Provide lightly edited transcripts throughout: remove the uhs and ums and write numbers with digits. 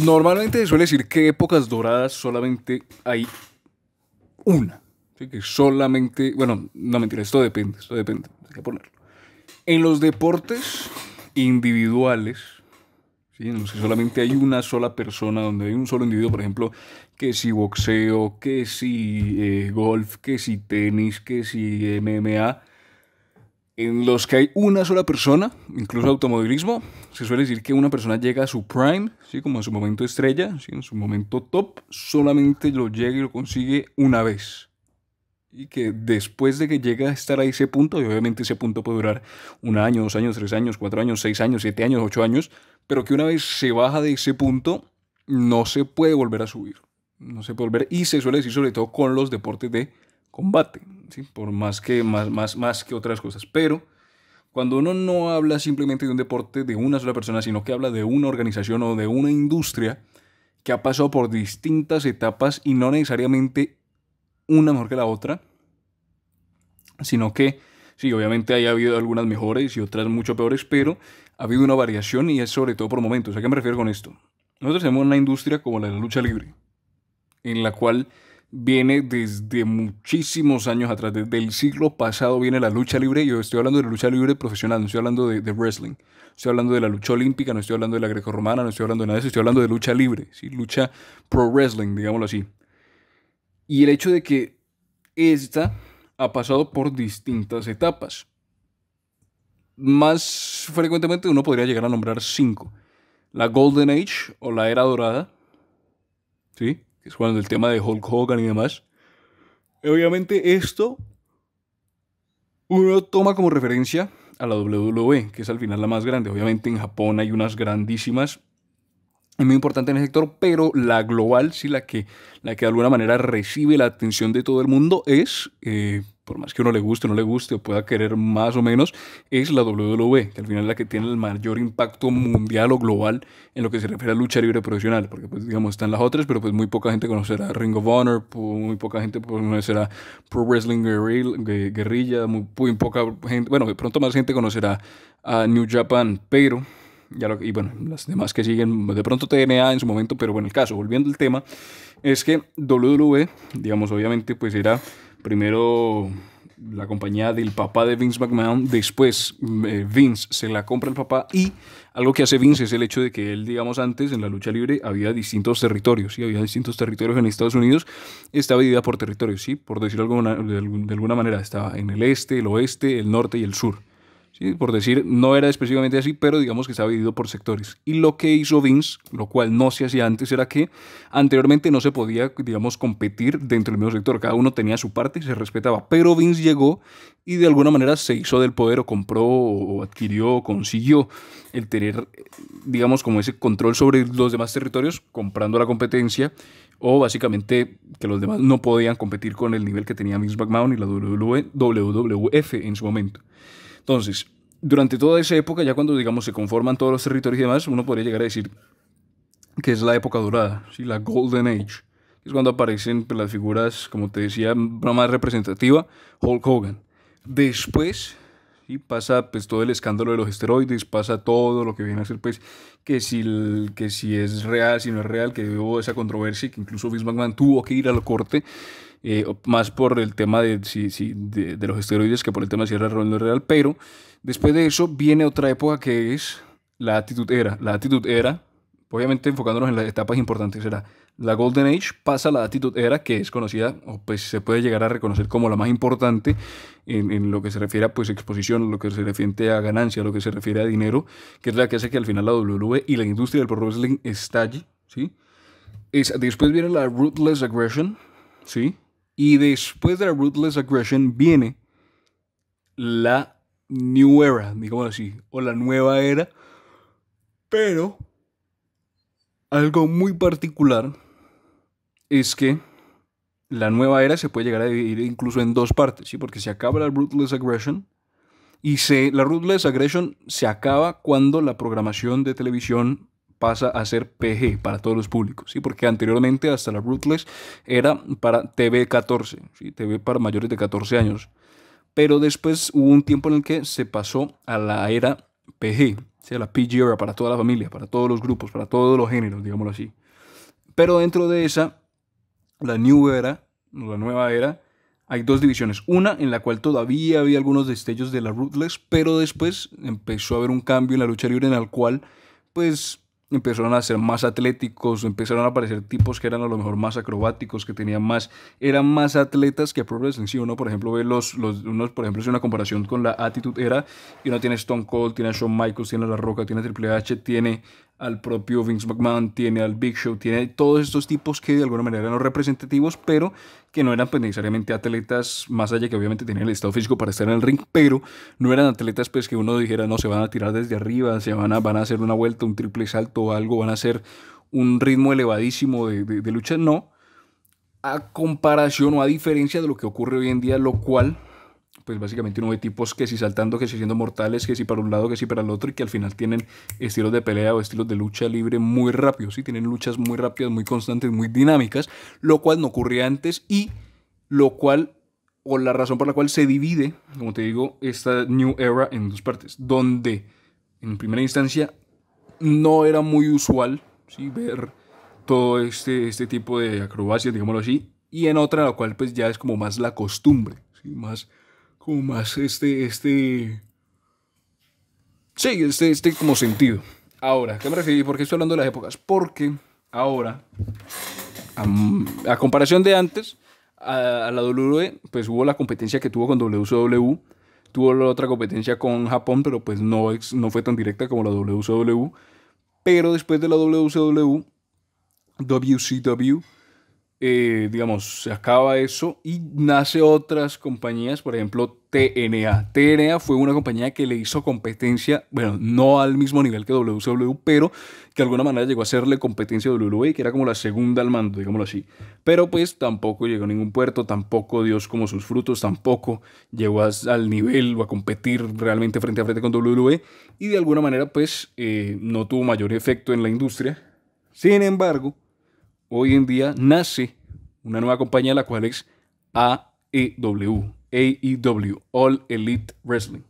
Normalmente se suele decir que épocas doradas solamente hay una. ¿Sí? Que solamente, bueno, no mentira, esto depende, hay que ponerlo. En los deportes individuales, ¿sí? En los que solamente hay una sola persona, donde hay un solo individuo, por ejemplo, que si boxeo, que si golf, que si tenis, que si MMA, en los que hay una sola persona, incluso automovilismo, se suele decir que una persona llega a su prime, ¿sí? Como a su momento estrella, ¿sí? En su momento top, solamente lo llega y lo consigue una vez. Y que después de que llega a estar a ese punto, y obviamente ese punto puede durar un año, 2 años, 3 años, 4 años, 6 años, 7 años, 8 años, pero que una vez se baja de ese punto, no se puede volver a subir. No se puede volver. Y se suele decir sobre todo con los deportes de combate, ¿sí? Por más que otras cosas. Pero cuando uno no habla simplemente de un deporte de una sola persona, sino que habla de una organización o de una industria que ha pasado por distintas etapas y no necesariamente una mejor que la otra, sino que sí, obviamente haya habido algunas mejores y otras mucho peores, pero ha habido una variación y es sobre todo por momentos. ¿A qué me refiero con esto? Nosotros tenemos una industria como la de la lucha libre, en la cual viene desde muchísimos años atrás, desde el siglo pasado viene la lucha libre. Yo estoy hablando de la lucha libre profesional, no estoy hablando de wrestling, estoy hablando de la lucha olímpica, no estoy hablando de la grecorromana, no estoy hablando de nada de eso, estoy hablando de lucha libre, ¿sí? Lucha pro wrestling, digámoslo así. Y el hecho de que esta ha pasado por distintas etapas. Más frecuentemente uno podría llegar a nombrar cinco. La Golden Age o la Era Dorada, ¿sí? Que es cuando el tema de Hulk Hogan y demás. Obviamente esto uno toma como referencia a la WWE, que es al final la más grande. Obviamente en Japón hay unas grandísimas, es muy importante en el sector, pero la global, sí, la que de alguna manera recibe la atención de todo el mundo es, por más que uno le guste o no le guste o pueda querer más o menos, es la WWE, que al final es la que tiene el mayor impacto mundial o global en lo que se refiere a lucha libre profesional, porque pues digamos están las otras, pero pues muy poca gente conocerá Ring of Honor, muy poca gente conocerá Pro Wrestling Guerrilla, muy poca gente, bueno, de pronto más gente conocerá a New Japan, pero y bueno, las demás que siguen, de pronto TNA en su momento, pero bueno, el caso, volviendo al tema, es que WWE, digamos, obviamente, pues era primero la compañía del papá de Vince McMahon, después Vince se la compra el papá y algo que hace Vince es el hecho de que él, digamos, antes en la lucha libre había distintos territorios, ¿sí? Había distintos territorios en Estados Unidos, estaba dividida por territorios, ¿sí? Por decirlo de alguna manera, estaba en el este, el oeste, el norte y el sur. Sí, por decir, no era específicamente así, pero digamos que estaba dividido por sectores. Y lo que hizo Vince, lo cual no se hacía antes, era que anteriormente no se podía, digamos, competir dentro del mismo sector. Cada uno tenía su parte y se respetaba. Pero Vince llegó y de alguna manera se hizo del poder o compró o adquirió o consiguió el tener, digamos, como ese control sobre los demás territorios, comprando la competencia o básicamente que los demás no podían competir con el nivel que tenía Vince McMahon y la WWF en su momento. Entonces, durante toda esa época, ya cuando, digamos, se conforman todos los territorios y demás, uno podría llegar a decir que es la época dorada, ¿sí? La Golden Age. Es cuando aparecen pues, las figuras, como te decía, una más representativa, Hulk Hogan. Después, ¿sí? Pasa pues, todo el escándalo de los esteroides, pasa todo lo que viene a ser, pues, que si es real, si no es real, que hubo esa controversia, que incluso Vince McMahon tuvo que ir a la corte más por el tema de los esteroides que por el tema de si era real o no real, pero después de eso viene otra época que es la Attitude Era. La Attitude Era, obviamente enfocándonos en las etapas importantes, era la Golden Age, pasa la Attitude Era, que es conocida, o pues se puede llegar a reconocer como la más importante en lo que se refiere a pues, exposición, lo que se refiere a ganancia, lo que se refiere a dinero, que es la que hace que al final la WWE y la industria del pro wrestling estalle, ¿sí? Después viene la Ruthless Aggression, ¿sí? Y después de la Ruthless Aggression viene la New Era, digamos así, o la nueva era, pero algo muy particular es que la nueva era se puede llegar a dividir incluso en dos partes, ¿sí? Porque se acaba la Ruthless Aggression y la Ruthless Aggression se acaba cuando la programación de televisión pasa a ser PG para todos los públicos, ¿sí? Porque anteriormente hasta la Ruthless era para TV 14, ¿sí? TV para mayores de 14 años. Pero después hubo un tiempo en el que se pasó a la era PG, sea, la PG era para toda la familia, para todos los grupos, para todos los géneros, digámoslo así. Pero dentro de esa, la New Era, la nueva era, hay dos divisiones. Una en la cual todavía había algunos destellos de la Ruthless, pero después empezó a haber un cambio en la lucha libre en el cual, pues, empezaron a ser más atléticos, empezaron a aparecer tipos que eran a lo mejor más acrobáticos, que tenían más, eran más atletas que Pro Wrestling. Si uno, por ejemplo, ve unos, por ejemplo, es una comparación con la Attitude Era, y uno tiene Stone Cold, tiene a Shawn Michaels, tiene a La Roca, tiene a Triple H, tiene al propio Vince McMahon, tiene al Big Show, tiene todos estos tipos que de alguna manera eran los representativos, pero que no eran pues, necesariamente atletas, más allá que obviamente tenían el estado físico para estar en el ring, pero no eran atletas pues que uno dijera, no, se van a tirar desde arriba, van a hacer una vuelta, un triple salto o algo, van a hacer un ritmo elevadísimo de lucha, no, a comparación o a diferencia de lo que ocurre hoy en día, lo cual pues básicamente uno ve tipos que si saltando, que si siendo mortales, que si para un lado, que si para el otro, y que al final tienen estilos de pelea o estilos de lucha libre muy rápidos, ¿sí? Tienen luchas muy rápidas, muy constantes, muy dinámicas, lo cual no ocurría antes y lo cual, o la razón por la cual se divide, como te digo, esta New Era en dos partes, donde en primera instancia no era muy usual, ¿sí? Ver todo este tipo de acrobacias, digámoslo así, y en otra la cual pues ya es como más la costumbre, ¿sí? Como más sí, como sentido. Ahora, ¿qué me refiero? ¿Por qué estoy hablando de las épocas? Porque ahora, a comparación de antes, a la WWE, pues hubo la competencia que tuvo con WCW, tuvo la otra competencia con Japón, pero pues no fue tan directa como la WCW. Pero después de la WCW, WCW, digamos, se acaba eso y nace otras compañías, por ejemplo TNA. TNA fue una compañía que le hizo competencia, bueno, no al mismo nivel que WCW, pero que de alguna manera llegó a hacerle competencia a WWE, que era como la segunda al mando, digámoslo así. Pero pues tampoco llegó a ningún puerto, tampoco dio como sus frutos, tampoco llegó al nivel o a competir realmente frente a frente con WWE y de alguna manera pues no tuvo mayor efecto en la industria. Sin embargo, hoy en día nace una nueva compañía, la cual es AEW, All Elite Wrestling.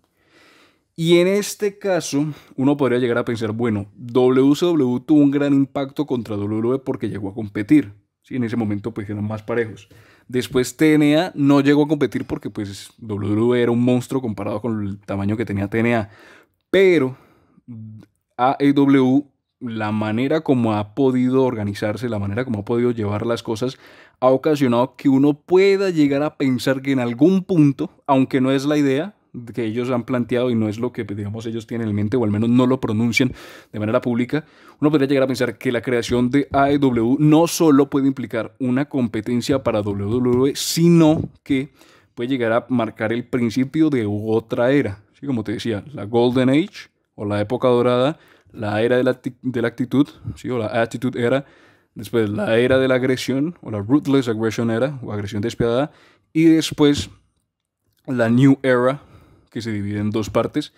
Y en este caso, uno podría llegar a pensar, bueno, WCW tuvo un gran impacto contra WWE porque llegó a competir. ¿Sí? En ese momento pues eran más parejos. Después TNA no llegó a competir porque pues WWE era un monstruo comparado con el tamaño que tenía TNA. Pero AEW, la manera como ha podido organizarse, la manera como ha podido llevar las cosas, ha ocasionado que uno pueda llegar a pensar que en algún punto, aunque no es la idea que ellos han planteado y no es lo que, digamos, ellos tienen en mente, o al menos no lo pronuncian de manera pública, uno podría llegar a pensar que la creación de AEW no solo puede implicar una competencia para WWE, sino que puede llegar a marcar el principio de otra era. ¿Sí? Como te decía, la Golden Age o la época dorada, la era de la actitud, ¿sí? O la Attitude Era, después la era de la agresión, o la Ruthless Aggression Era, o agresión despiadada, y después la New Era, que se divide en dos partes,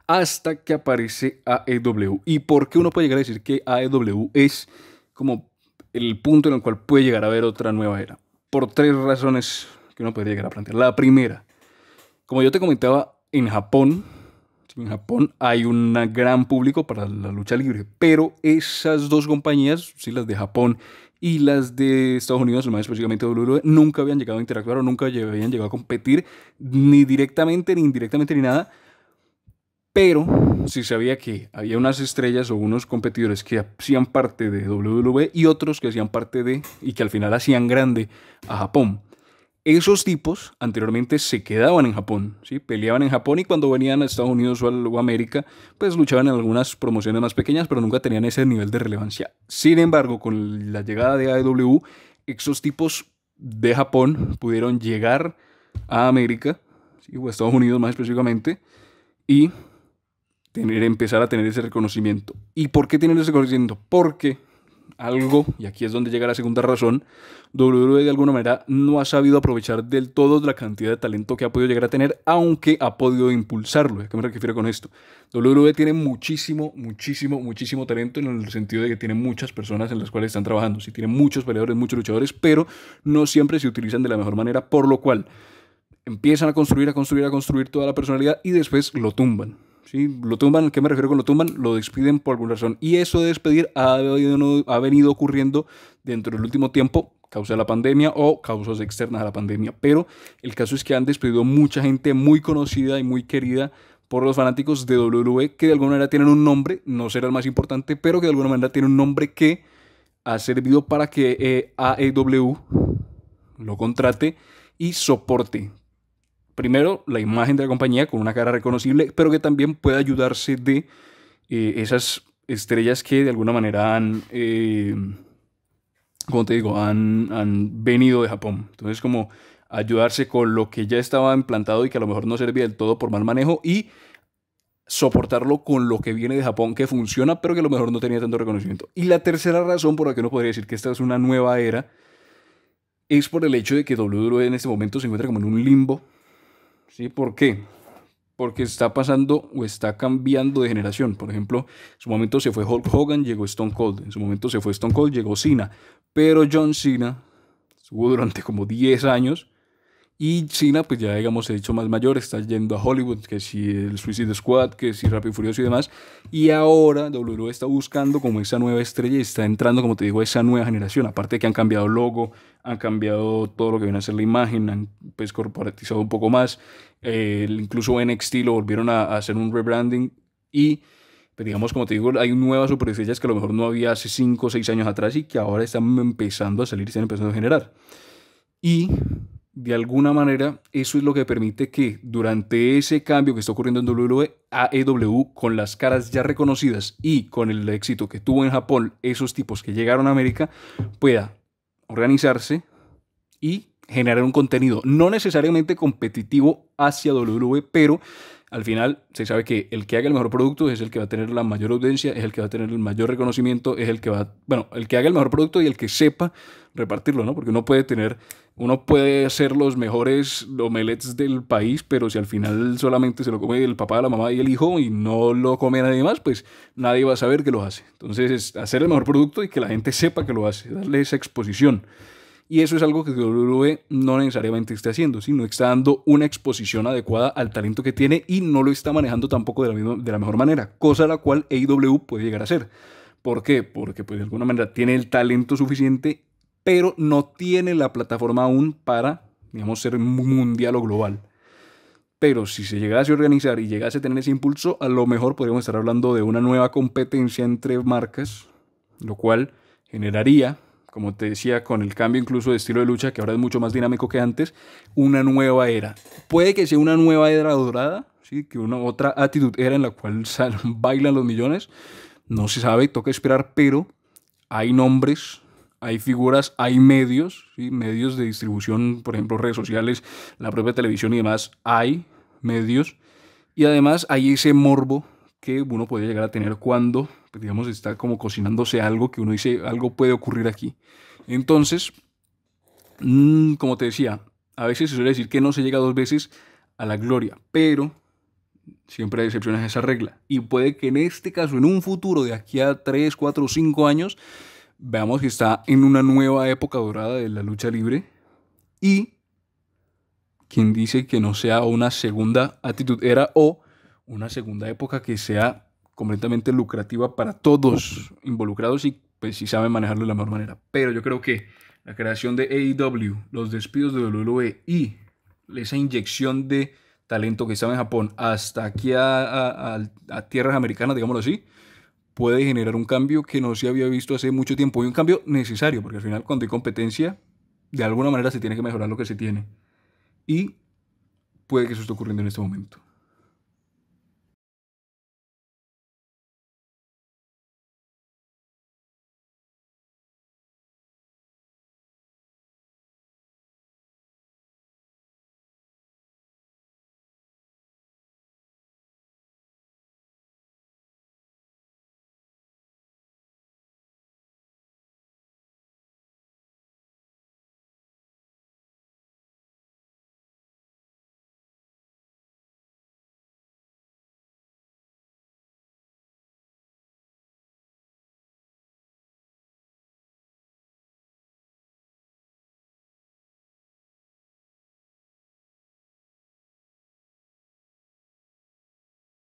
hasta que aparece AEW. ¿Y por qué uno puede llegar a decir que AEW es como el punto en el cual puede llegar a haber otra nueva era? Por tres razones que uno podría llegar a plantear. La primera, como yo te comentaba, en Japón hay un gran público para la lucha libre, pero esas dos compañías, sí, las de Japón y las de Estados Unidos, más específicamente WWE, nunca habían llegado a interactuar o nunca habían llegado a competir, ni directamente, ni indirectamente, ni nada. Pero sí sabía que había unas estrellas o unos competidores que hacían parte de WWE y otros que hacían parte de, y que al final hacían grande a Japón. Esos tipos anteriormente se quedaban en Japón, ¿sí? Peleaban en Japón y cuando venían a Estados Unidos o a América, pues luchaban en algunas promociones más pequeñas, pero nunca tenían ese nivel de relevancia. Sin embargo, con la llegada de AEW, esos tipos de Japón pudieron llegar a América, ¿sí? O a Estados Unidos más específicamente, y empezar a tener ese reconocimiento. ¿Y por qué tener ese reconocimiento? Porque algo, y aquí es donde llega la segunda razón, WWE de alguna manera no ha sabido aprovechar del todo la cantidad de talento que ha podido llegar a tener, aunque ha podido impulsarlo. ¿A qué me refiero con esto? WWE tiene muchísimo talento en el sentido de que tiene muchas personas en las cuales están trabajando. Sí, tiene muchos peleadores, muchos luchadores, pero no siempre se utilizan de la mejor manera, por lo cual empiezan a construir toda la personalidad y después lo tumban. ¿sí? Lo tumban, ¿a qué me refiero con lo tumban? Lo despiden por alguna razón. Y eso de despedir ha venido ocurriendo dentro del último tiempo, causa de la pandemia o causas externas a la pandemia. Pero el caso es que han despedido mucha gente muy conocida y muy querida por los fanáticos de WWE, que de alguna manera tienen un nombre, no será el más importante, pero que de alguna manera tiene un nombre que ha servido para que AEW lo contrate y soporte primero la imagen de la compañía con una cara reconocible, pero que también pueda ayudarse de esas estrellas que de alguna manera han, como te digo, han venido de Japón. Entonces, como ayudarse con lo que ya estaba implantado y que a lo mejor no servía del todo por mal manejo y soportarlo con lo que viene de Japón que funciona, pero que a lo mejor no tenía tanto reconocimiento. Y la tercera razón por la que uno podría decir que esta es una nueva era es por el hecho de que WWE en este momento se encuentra como en un limbo. ¿Sí? ¿Por qué? Porque está pasando o está cambiando de generación. Por ejemplo, en su momento se fue Hulk Hogan, llegó Stone Cold. En su momento se fue Stone Cold, llegó Cena. Pero John Cena estuvo durante como 10 años. Y Cena, pues ya digamos, se ha hecho más mayor, está yendo a Hollywood, que si el Suicide Squad, que si Rápido y Furioso y demás. Y ahora WWE está buscando como esa nueva estrella y está entrando, como te digo, esa nueva generación. Aparte de que han cambiado el logo, han cambiado todo lo que viene a ser la imagen, han pues corporatizado un poco más. Incluso NXT lo volvieron a hacer un rebranding y pues digamos, como te digo, hay nuevas superestrellas que a lo mejor no había hace 5 o 6 años atrás y que ahora están empezando a salir y están empezando a generar. Y de alguna manera, eso es lo que permite que durante ese cambio que está ocurriendo en WWE, AEW, con las caras ya reconocidas y con el éxito que tuvo en Japón, esos tipos que llegaron a América, pueda organizarse y generar un contenido no necesariamente competitivo hacia WWE, pero al final se sabe que el que haga el mejor producto es el que va a tener la mayor audiencia, es el que va a tener el mayor reconocimiento, es el que va, bueno, el que haga el mejor producto y el que sepa repartirlo, ¿no? Porque uno puede hacer los mejores omelets del país, pero si al final solamente se lo come el papá, la mamá y el hijo y no lo come nadie más, pues nadie va a saber que lo hace. Entonces es hacer el mejor producto y que la gente sepa que lo hace, darle esa exposición. Y eso es algo que WWE no necesariamente está haciendo, sino está dando una exposición adecuada al talento que tiene y no lo está manejando tampoco de la mejor manera, cosa la cual AEW puede llegar a hacer. ¿Por qué? Porque pues, de alguna manera tiene el talento suficiente, pero no tiene la plataforma aún para, digamos, ser mundial o global. Pero si se llegase a organizar y llegase a tener ese impulso, a lo mejor podríamos estar hablando de una nueva competencia entre marcas, lo cual generaría, como te decía, con el cambio incluso de estilo de lucha, que ahora es mucho más dinámico que antes, una nueva era. Puede que sea una nueva era dorada, ¿sí? Que una otra Attitude Era en la cual bailan los millones, no se sabe, toca esperar, pero hay nombres, hay figuras, hay medios, ¿sí? Medios de distribución, por ejemplo, redes sociales, la propia televisión y demás, hay medios, y además hay ese morbo que uno puede llegar a tener cuando, pues, digamos, está como cocinándose algo que uno dice, algo puede ocurrir aquí. Entonces, como te decía, a veces se suele decir que no se llega 2 veces a la gloria, pero siempre hay excepciones a esa regla. Y puede que en este caso, en un futuro de aquí a 3, 4, 5 años, veamos que está en una nueva época dorada de la lucha libre y quien dice que no sea una segunda Attitude Era o una segunda época que sea completamente lucrativa para todos involucrados y pues si saben manejarlo de la mejor manera. Pero yo creo que la creación de AEW, los despidos de WWE y esa inyección de talento que estaba en Japón hasta aquí a tierras americanas, digámoslo así, puede generar un cambio que no se había visto hace mucho tiempo y un cambio necesario, porque al final cuando hay competencia, de alguna manera se tiene que mejorar lo que se tiene. Y puede que eso esté ocurriendo en este momento.